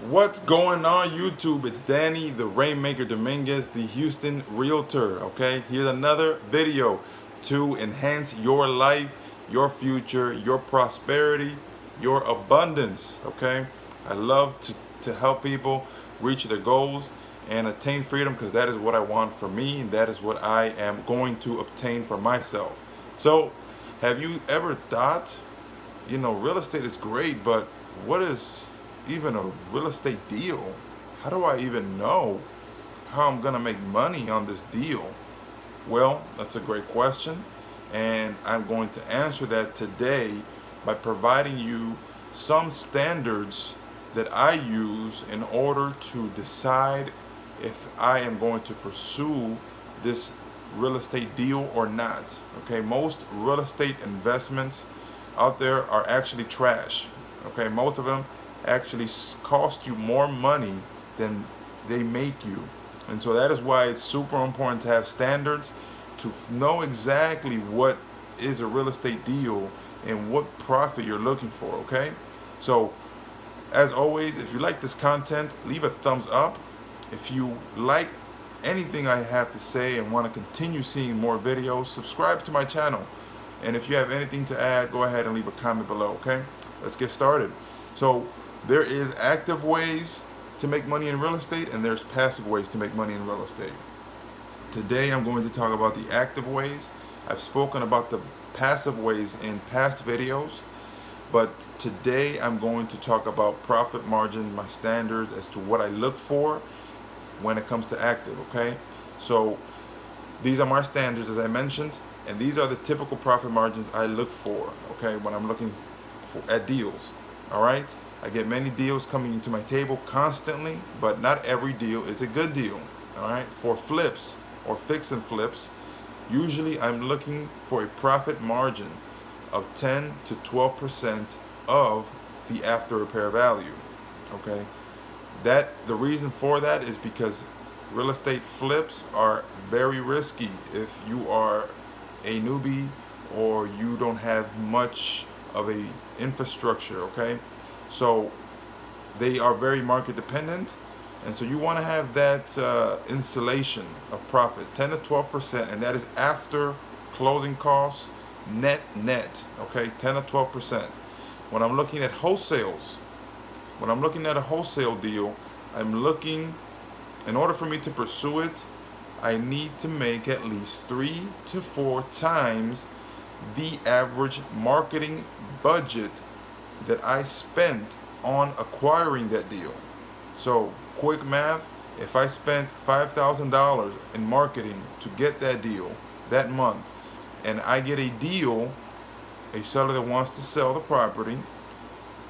What's going on YouTube? It's Danny, the Rainmaker Dominguez, the Houston Realtor. Okay, here's another video to enhance your life, your future, your prosperity, your abundance. Okay, I love to help people reach their goals and attain freedom because that is what I want for me and that is what I am going to obtain for myself. So, have you ever thought, real estate is great, but what is even a real estate deal? How do I even know how I'm gonna make money on this deal? Well, that's a great question, and I'm going to answer that today by providing you some standards that I use in order to decide if I am going to pursue this real estate deal or not. Okay, most real estate investments out there are actually trash. Okay, most of them actually cost you more money than they make you. And so that is why it's super important to have standards to know exactly what is a real estate deal and what profit you're looking for, okay? So, as always, if you like this content, leave a thumbs up. If you like anything I have to say and want to continue seeing more videos, subscribe to my channel. And if you have anything to add, go ahead and leave a comment below, okay? Let's get started. So, there is active ways to make money in real estate and there's passive ways to make money in real estate. Today I'm going to talk about the active ways. I've spoken about the passive ways in past videos, but today I'm going to talk about profit margin, my standards as to what I look for when it comes to active, okay? So these are my standards as I mentioned, and these are the typical profit margins I look for, okay, when I'm looking at deals, all right? I get many deals coming into my table constantly, but not every deal is a good deal. All right, for flips or fix and flips, usually I'm looking for a profit margin of 10 to 12% of the after repair value. Okay, the reason for that is because real estate flips are very risky if you are a newbie or you don't have much of a infrastructure. Okay, so they are very market dependent, and so you want to have that insulation of profit, 10 to 12%, and that is after closing costs, net. Okay, 10 to 12%. When I'm looking at wholesales, when I'm looking at a wholesale deal, I'm looking, in order for me to pursue it, I need to make at least 3 to 4 times the average marketing budget that I spent on acquiring that deal. So, quick math, if I spent $5,000 in marketing to get that deal that month, and I get a deal, a seller that wants to sell the property,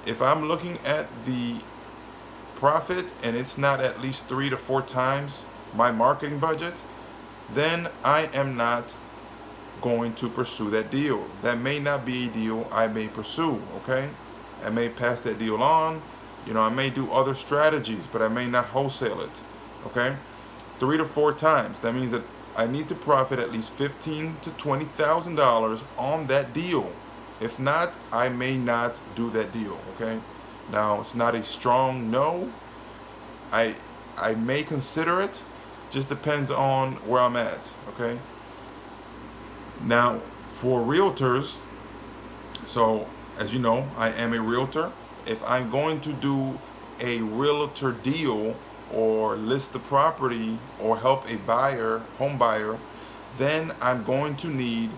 if I'm looking at the profit and it's not at least 3 to 4 times my marketing budget, then I am not going to pursue that deal. That may not be a deal I may pursue, okay? I may pass that deal on. I may do other strategies, but I may not wholesale it. Okay, 3 to 4 times. That means that I need to profit at least $15,000 to $20,000 on that deal. If not, I may not do that deal. Okay, now it's not a strong no. I may consider it. Just depends on where I'm at. Okay. Now, for realtors, so as you know, I am a realtor. If I'm going to do a realtor deal or list the property or help a buyer, home buyer, then I'm going to need,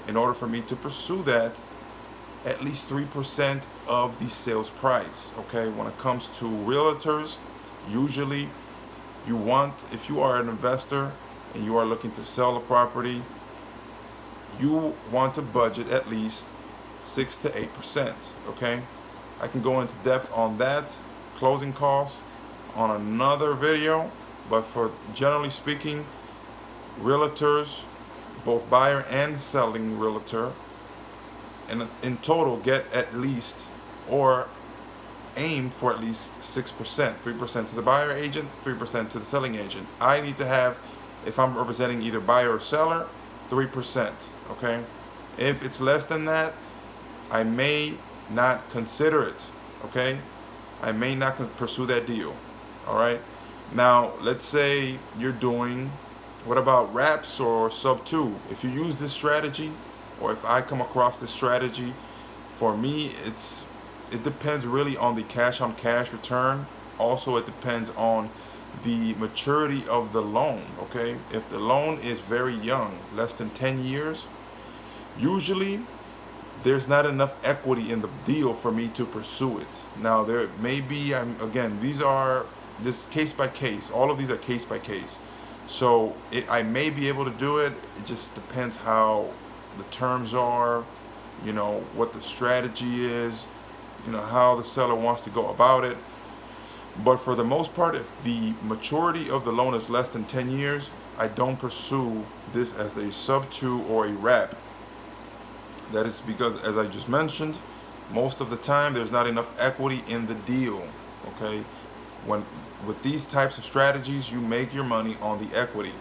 in order for me to pursue that, at least 3% of the sales price. Okay, when it comes to realtors, usually you want, if you are an investor and you are looking to sell a property, you want to budget at least 6 to 8%. Okay, I can go into depth on that, closing costs, on another video, but for generally speaking, realtors, both buyer and selling realtor, in total get at least, or aim for at least 6%, 3% to the buyer agent, 3% to the selling agent. I need to have, if I'm representing either buyer or seller, 3%. Okay, if it's less than that, I may not consider it. Okay, I may not pursue that deal. All right. Now, let's say you're doing, what about wraps or sub 2? If you use this strategy, or if I come across this strategy, for me, it depends really on the cash on cash return. Also, it depends on the maturity of the loan. Okay. If the loan is very young, less than 10 years, usually there's not enough equity in the deal for me to pursue it. Now there may be, again, these are this case by case. All of these are case by case. So I may be able to do it. It just depends how the terms are, what the strategy is, how the seller wants to go about it. But for the most part, if the maturity of the loan is less than 10 years, I don't pursue this as a sub 2 or a wrap. That is because, as I just mentioned, most of the time there's not enough equity in the deal. Okay, with these types of strategies, you make your money on the equity.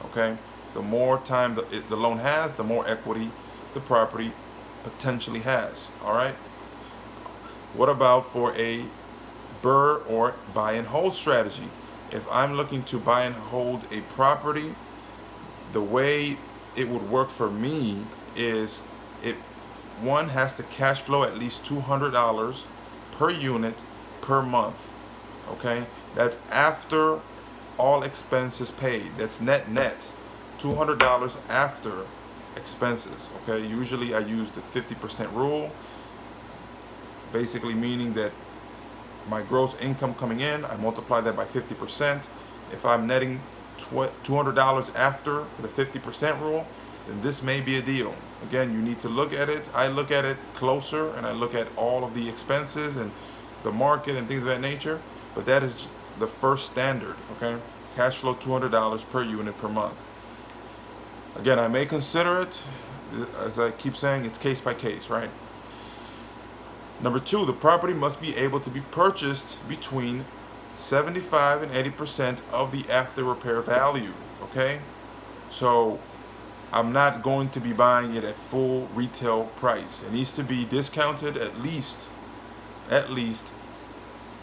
Okay, the more time the loan has, the more equity the property potentially has. All right. What about for a BRRRR or buy and hold strategy? If I'm looking to buy and hold a property, the way it would work for me is one has to cash flow at least $200 per unit per month. Okay, that's after all expenses paid. That's net $200 after expenses. Okay, usually I use the 50% rule, basically meaning that my gross income coming in, I multiply that by 50%. If I'm netting $200 after the 50% rule, then this may be a deal. Again, you need to look at it. I look at it closer, and I look at all of the expenses and the market and things of that nature. But that is the first standard. Okay, cash flow $200 per unit per month. Again, I may consider it, as I keep saying, it's case by case, right? Number 2, the property must be able to be purchased between 75 and 80% of the after repair value. Okay, so I'm not going to be buying it at full retail price. It needs to be discounted at least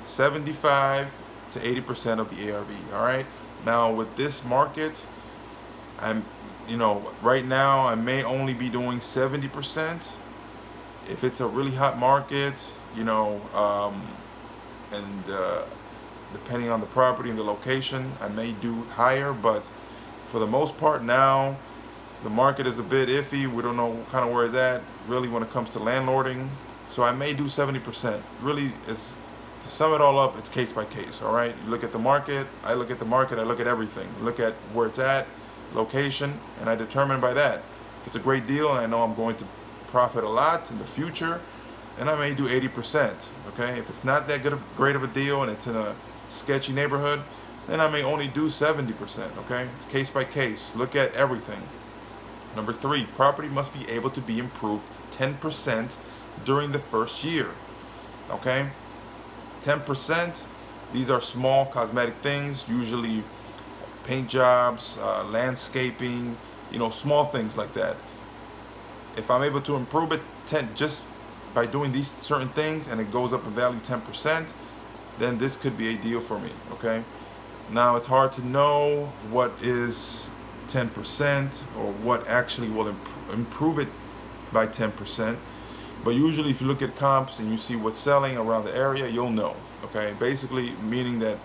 75 to 80% of the ARV. All right. Now with this market, right now I may only be doing 70%. If it's a really hot market, and depending on the property and the location, I may do higher. But for the most part now, the market is a bit iffy. We don't know kind of where it's at really when it comes to landlording. So I may do 70%. Really, to sum it all up, it's case by case. All right. You look at the market. I look at the market. I look at everything. Look at where it's at, location, and I determine by that. If it's a great deal and I know I'm going to profit a lot in the future, then I may do 80%. Okay. If it's not that great of a deal and it's in a sketchy neighborhood, then I may only do 70%. Okay. It's case by case. Look at everything. Number 3, property must be able to be improved 10% during the first year. Okay, 10%. These are small cosmetic things, usually paint jobs, landscaping, small things like that. If I'm able to improve it just by doing these certain things, and it goes up in value 10%, then this could be a deal for me. Okay, now it's hard to know what is 10% or what actually will improve it by 10%. But usually if you look at comps and you see what's selling around the area, you'll know. Okay, basically meaning that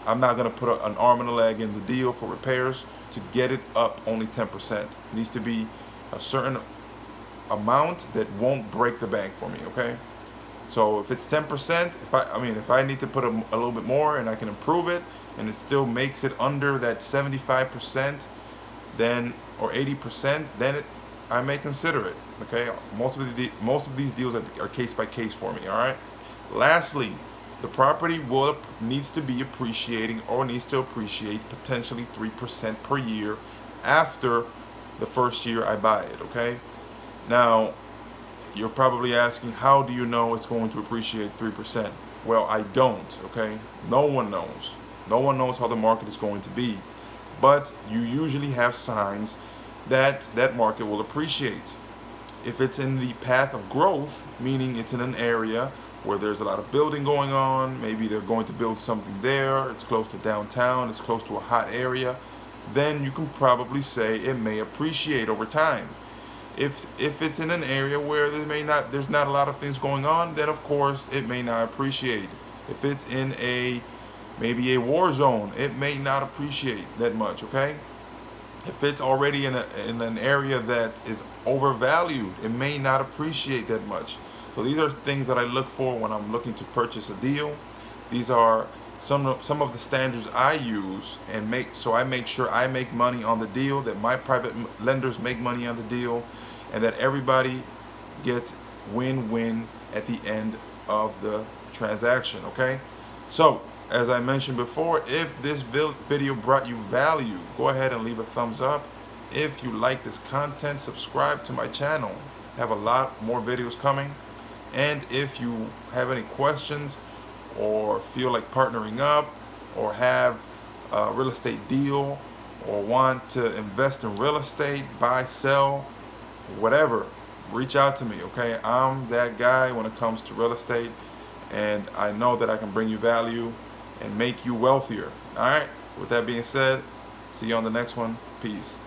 I'm not going to put an arm and a leg in the deal for repairs to get it up only 10%. It needs to be a certain amount that won't break the bank for me. Okay, so if it's 10%, if I need to put a little bit more and I can improve it and it still makes it under that 75%, then or 80%, then I may consider it. Okay, most of these deals are case by case for me. All right. Lastly, the property needs to be appreciating or needs to appreciate potentially 3% per year after the first year I buy it. Okay. Now, you're probably asking, how do you know it's going to appreciate 3%? Well, I don't. Okay. No one knows. No one knows how the market is going to be. But you usually have signs that that market will appreciate. If it's in the path of growth, meaning it's in an area where there's a lot of building going on. Maybe they're going to build something there. It's close to downtown. It's close to a hot area. Then you can probably say it may appreciate over time. If it's in an area where there's not a lot of things going on, then of course it may not appreciate. If it's in maybe a war zone, it may not appreciate that much. Okay. If it's already in an area that is overvalued, it may not appreciate that much. So these are things that I look for when I'm looking to purchase a deal. These are some of the standards I use, and I make sure I make money on the deal, that my private lenders make money on the deal, and that everybody gets win-win at the end of the transaction. Okay. So as I mentioned before, if this video brought you value, go ahead and leave a thumbs up. If you like this content, subscribe to my channel. I have a lot more videos coming. And if you have any questions or feel like partnering up or have a real estate deal or want to invest in real estate, buy, sell, whatever, reach out to me. Okay, I'm that guy when it comes to real estate, and I know that I can bring you value and make you wealthier. All right, with that being said, see you on the next one. Peace.